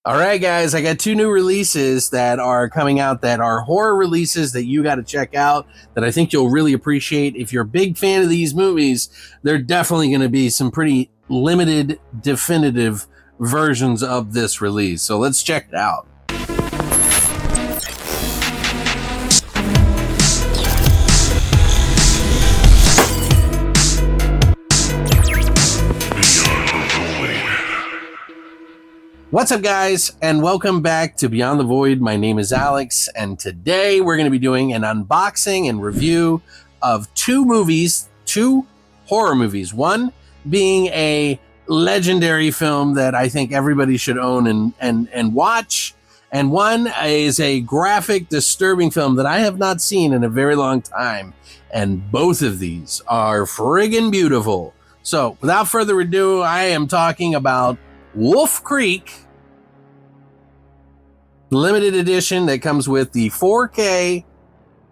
All right, guys, I got two new releases that are coming out that are horror releases that you got to check out that I think you'll really appreciate. If you're a big fan of these movies, they're definitely going to be some pretty limited, definitive versions of this release. So let's check it out. What's up, guys, and welcome back to Beyond the Void. My name is Alex, and today we're going to be doing an unboxing and review of two horror movies. One being a legendary film that I think everybody should own and watch, and one is a graphic, disturbing film that I have not seen in a very long time, and both of these are friggin' beautiful. So, without further ado, I am talking about Wolf Creek, limited edition that comes with the 4K,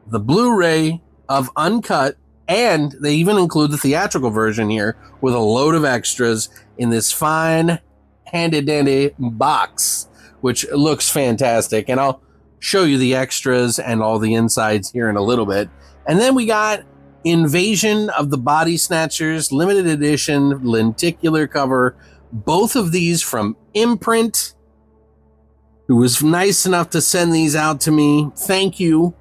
the Blu-ray of Uncut, and they even include the theatrical version here with a load of extras in this fine handy-dandy box, which looks fantastic. And I'll show you the extras and all the insides here in a little bit. And then we got Invasion of the Body Snatchers, limited edition, lenticular cover. Both of these from Imprint, who was nice enough to send these out to me. Thank you.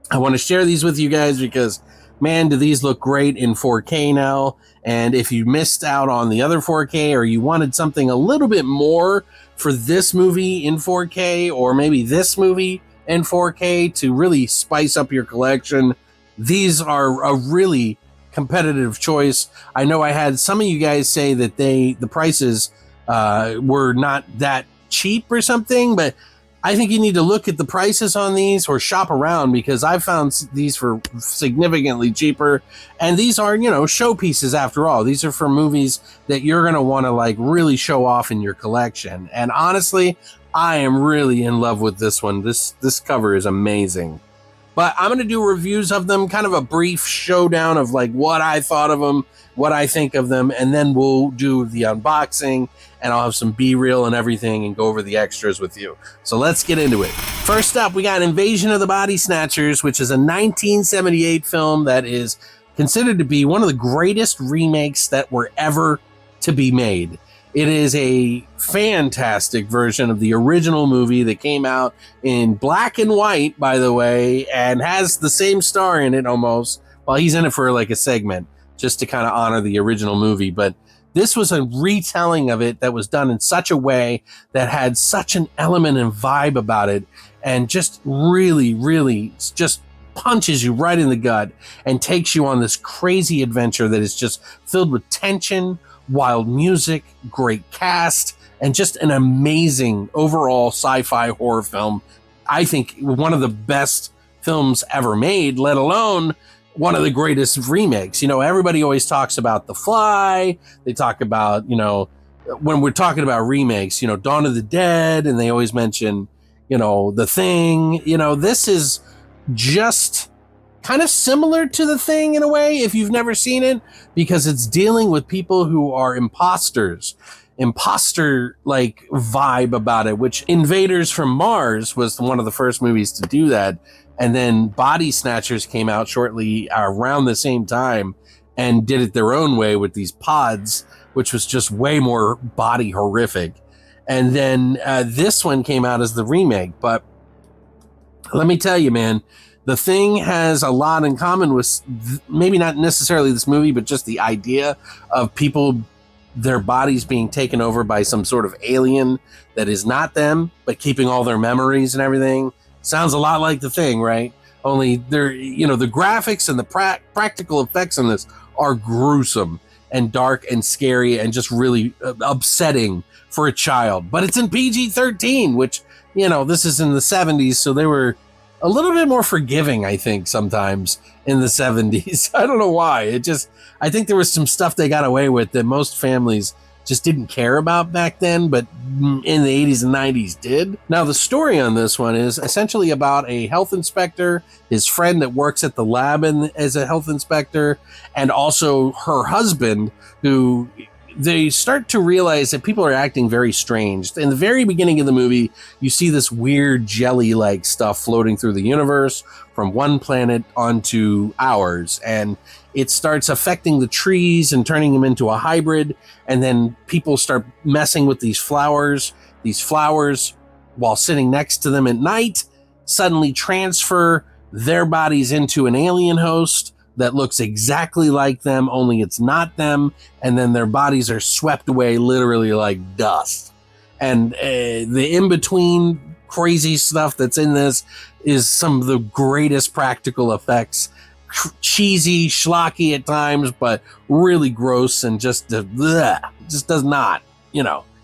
I want to share these with you guys because, man, do these look great in 4K now. And if you missed out on the other 4K or you wanted something a little bit more for this movie in 4K or maybe this movie in 4K to really spice up your collection, these are a really competitive choice. I know I had some of you guys say that the prices were not that cheap or something, but I think you need to look at the prices on these or shop around, because I found these for significantly cheaper. And these are, showpieces after all. These are for movies that you're going to want to like really show off in your collection. And honestly, I am really in love with this one. This cover is amazing. But I'm going to do reviews of them, kind of a brief showdown of like what I thought of them, what I think of them, and then we'll do the unboxing, and I'll have some B-reel and everything and go over the extras with you. So let's get into it. First up, we got Invasion of the Body Snatchers, which is a 1978 film that is considered to be one of the greatest remakes that were ever to be made. It is a fantastic version of the original movie that came out in black and white, by the way, and has the same star in it almost. Well, he's in it for like a segment just to kind of honor the original movie. But this was a retelling of it that was done in such a way that had such an element and vibe about it, and just really, really just punches you right in the gut and takes you on this crazy adventure that is just filled with tension, wild music, great cast, and just an amazing overall sci-fi horror film. I think one of the best films ever made, let alone one of the greatest remakes. Everybody always talks about The Fly. They talk about, when we're talking about remakes, Dawn of the Dead, and they always mention, The Thing. This is just kind of similar to The Thing in a way, if you've never seen it, because it's dealing with people who are imposter like vibe about it, which Invaders from Mars was one of the first movies to do that. And then Body Snatchers came out shortly around the same time and did it their own way with these pods, which was just way more body horrific. And then this one came out as the remake. But let me tell you, man, The Thing has a lot in common with maybe not necessarily this movie, but just the idea of people, their bodies being taken over by some sort of alien that is not them, but keeping all their memories and everything. Sounds a lot like The Thing, right? Only the graphics and the practical effects in this are gruesome and dark and scary and just really upsetting for a child. But it's in PG-13, which, this is in the 70s, so they were a little bit more forgiving, I think, sometimes in the 70s. I don't know why. I think there was some stuff they got away with that most families just didn't care about back then, but in the 80s and 90s did. Now, the story on this one is essentially about a health inspector, his friend that works at the lab as a health inspector, and also her husband, who they start to realize that people are acting very strange. In the very beginning of the movie, you see this weird jelly-like stuff floating through the universe from one planet onto ours, and it starts affecting the trees and turning them into a hybrid, and then people start messing with these flowers. These flowers, while sitting next to them at night, suddenly transfer their bodies into an alien host that looks exactly like them, only it's not them, and then their bodies are swept away literally like dust. And the in-between crazy stuff that's in this is some of the greatest practical effects. Cheesy, schlocky at times, but really gross and just does not,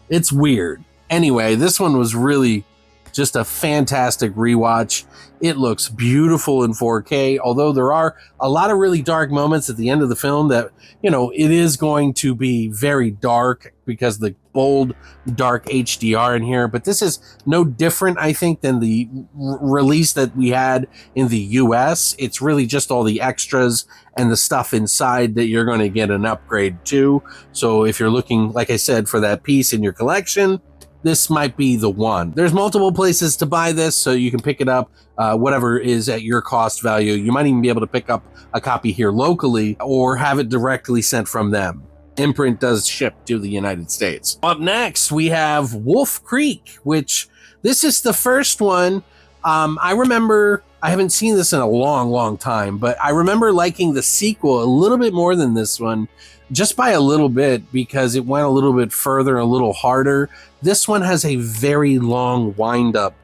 it's weird. Anyway, this one was really just a fantastic rewatch. It looks beautiful in 4K, although there are a lot of really dark moments at the end of the film that, it is going to be very dark because the bold, dark HDR in here. But this is no different, I think, than the release that we had in the US. It's really just all the extras and the stuff inside that you're going to get an upgrade to. So if you're looking, like I said, for that piece in your collection, this might be the one. There's multiple places to buy this, so you can pick it up, whatever is at your cost value. You might even be able to pick up a copy here locally or have it directly sent from them. Imprint does ship to the United States. Up next, we have Wolf Creek, which this is the first one. I remember, I haven't seen this in a long, long time, but I remember liking the sequel a little bit more than this one, just by a little bit, because it went a little bit further, a little harder. This one has a very long wind up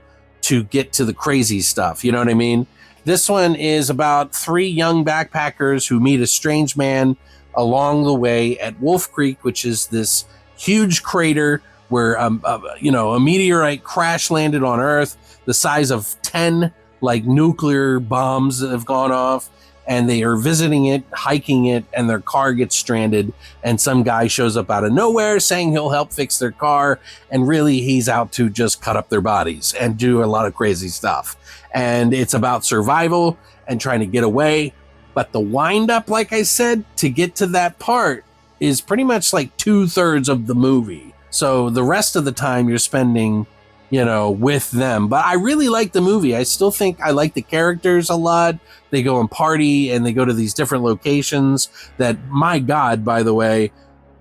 to get to the crazy stuff. You know what I mean? This one is about 3 young backpackers who meet a strange man along the way at Wolf Creek, which is this huge crater where, a meteorite crash landed on Earth the size of 10 like nuclear bombs that have gone off. And they are visiting it, hiking it, and their car gets stranded. And some guy shows up out of nowhere saying he'll help fix their car. And really, he's out to just cut up their bodies and do a lot of crazy stuff. And it's about survival and trying to get away. But the wind up, like I said, to get to that part is pretty much like 2/3 of the movie. So the rest of the time you're spending, with them. But I really like the movie. I still think I like the characters a lot. They go and party and they go to these different locations that, my God, by the way,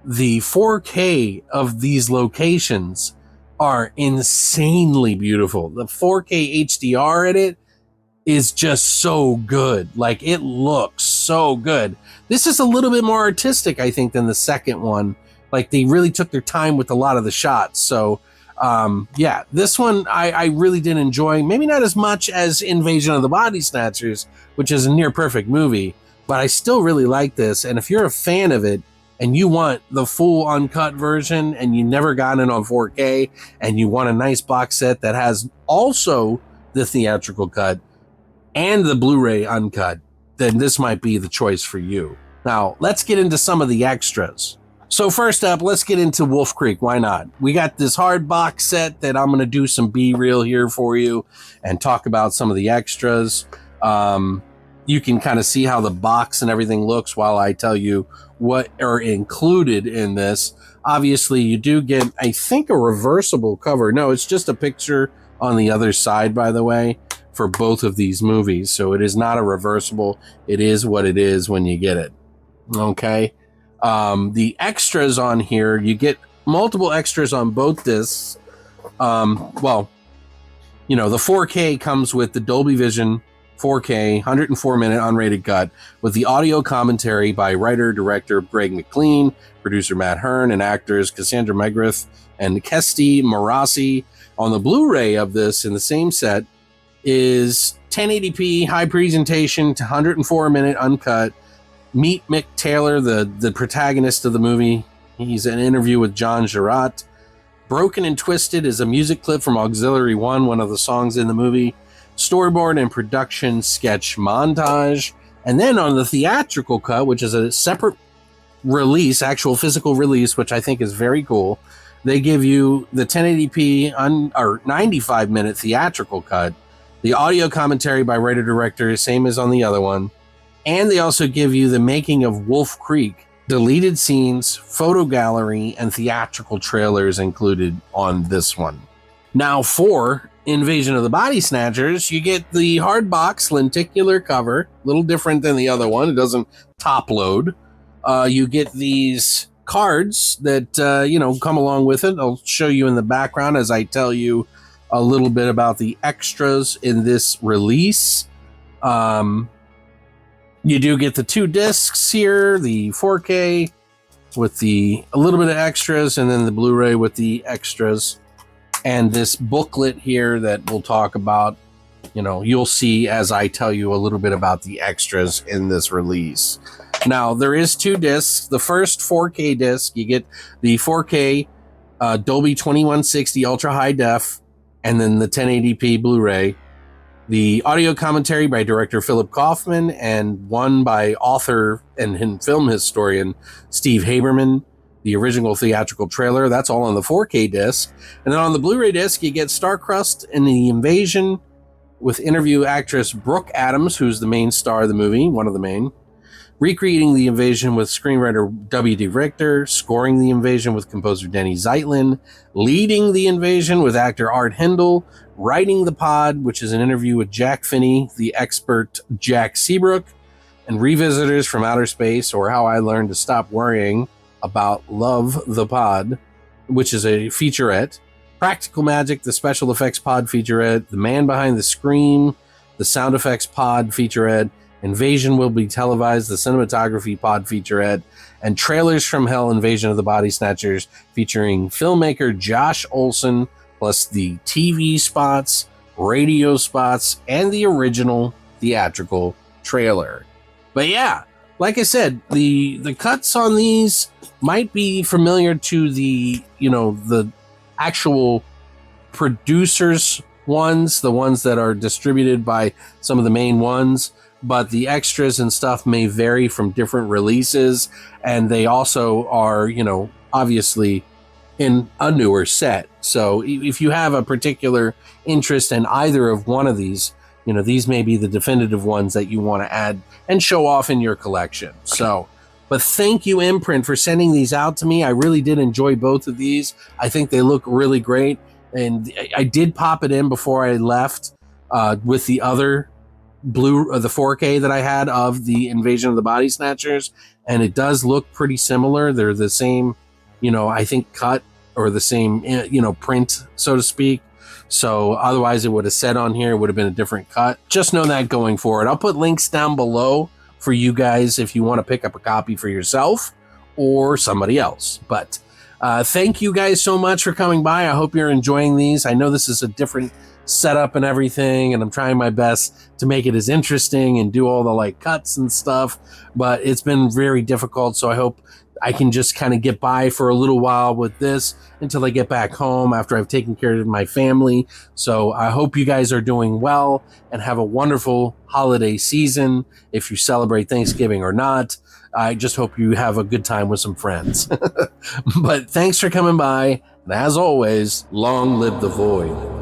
the 4K of these locations are insanely beautiful. The 4K HDR in it is just so good. Like, it looks so good. This is a little bit more artistic, I think, than the second one. Like, they really took their time with a lot of the shots. So, this one I really did enjoy. Maybe not as much as Invasion of the Body Snatchers, which is a near perfect movie, but I still really like this. And if you're a fan of it and you want the full uncut version and you never got it on 4K and you want a nice box set that has also the theatrical cut and the Blu-ray uncut, then this might be the choice for you. Now, let's get into some of the extras. So first up, let's get into Wolf Creek. Why not? We got this hard box set that I'm going to do some B-reel here for you and talk about some of the extras. You can kind of see how the box and everything looks while I tell you what are included in this. Obviously, you do get, I think, a reversible cover. No, it's just a picture on the other side, by the way, for both of these movies. So it is not a reversible. It is what it is when you get it. Okay. The extras on here, you get multiple extras on both discs. The 4K comes with the Dolby Vision 4K 104-minute unrated cut with the audio commentary by writer-director Greg McLean, producer Matt Hearn, and actors Cassandra Megrith and Kesti Marasi. On the Blu-ray of this in the same set is 1080p high presentation to 104-minute uncut. Meet Mick Taylor, the protagonist of the movie. He's an interview with John Jarratt. Broken and Twisted is a music clip from Auxiliary 1, one of the songs in the movie. Storyboard and production sketch montage. And then on the theatrical cut, which is a separate release, actual physical release, which I think is very cool, they give you the 1080p or 95-minute theatrical cut, the audio commentary by writer-director, same as on the other one. And they also give you the making of Wolf Creek deleted scenes, photo gallery, and theatrical trailers included on this one. Now for Invasion of the Body Snatchers, you get the hard box lenticular cover, a little different than the other one. It doesn't top load. You get these cards that, come along with it. I'll show you in the background as I tell you a little bit about the extras in this release. You do get the 2 discs here, the 4K with a little bit of extras, and then the Blu-ray with the extras. And this booklet here that we'll talk about, you'll see as I tell you a little bit about the extras in this release. Now, there is 2 discs. The first 4K disc, you get the 4K Dolby 2160 Ultra High Def, and then the 1080p Blu-ray. The audio commentary by director Philip Kaufman and one by author and film historian Steve Haberman. The original theatrical trailer, that's all on the 4K disc. And then on the Blu-ray disc, you get Starcrust and the Invasion with interview actress Brooke Adams, who's the main star of the movie, one of the main. Recreating the invasion with screenwriter W.D. Richter, scoring the invasion with composer Denny Zeitlin, leading the invasion with actor Art Hindle, writing the pod, which is an interview with Jack Finney, the expert Jack Seabrook, and Revisitors from Outer Space, or How I Learned to Stop Worrying About Love the Pod, which is a featurette. Practical Magic, the special effects pod featurette. The Man Behind the Scream, the sound effects pod featurette. Invasion Will Be Televised, the cinematography pod featurette. And Trailers from Hell, Invasion of the Body Snatchers, featuring filmmaker Josh Olson, plus the TV spots, radio spots, and the original theatrical trailer. But yeah, like I said, the cuts on these might be familiar to the actual producers ones, the ones that are distributed by some of the main ones, but the extras and stuff may vary from different releases, and they also are, obviously in a newer set. So if you have a particular interest in either of one of these, these may be the definitive ones that you want to add and show off in your collection. So, but thank you, Imprint, for sending these out to me. I really did enjoy both of these. I think they look really great. And I did pop it in before I left with the other the 4K that I had of the Invasion of the Body Snatchers. And it does look pretty similar. They're the same, I think cut or the same, print, so to speak. So otherwise it would have said on here, it would have been a different cut. Just know that going forward. I'll put links down below for you guys if you want to pick up a copy for yourself or somebody else. But thank you guys so much for coming by. I hope you're enjoying these. I know this is a different setup and everything, and I'm trying my best to make it as interesting and do all the cuts and stuff, but it's been very difficult. So I hope I can just kind of get by for a little while with this until I get back home after I've taken care of my family. So I hope you guys are doing well and have a wonderful holiday season if you celebrate Thanksgiving or not. I just hope you have a good time with some friends. But thanks for coming by. And as always, long live the void.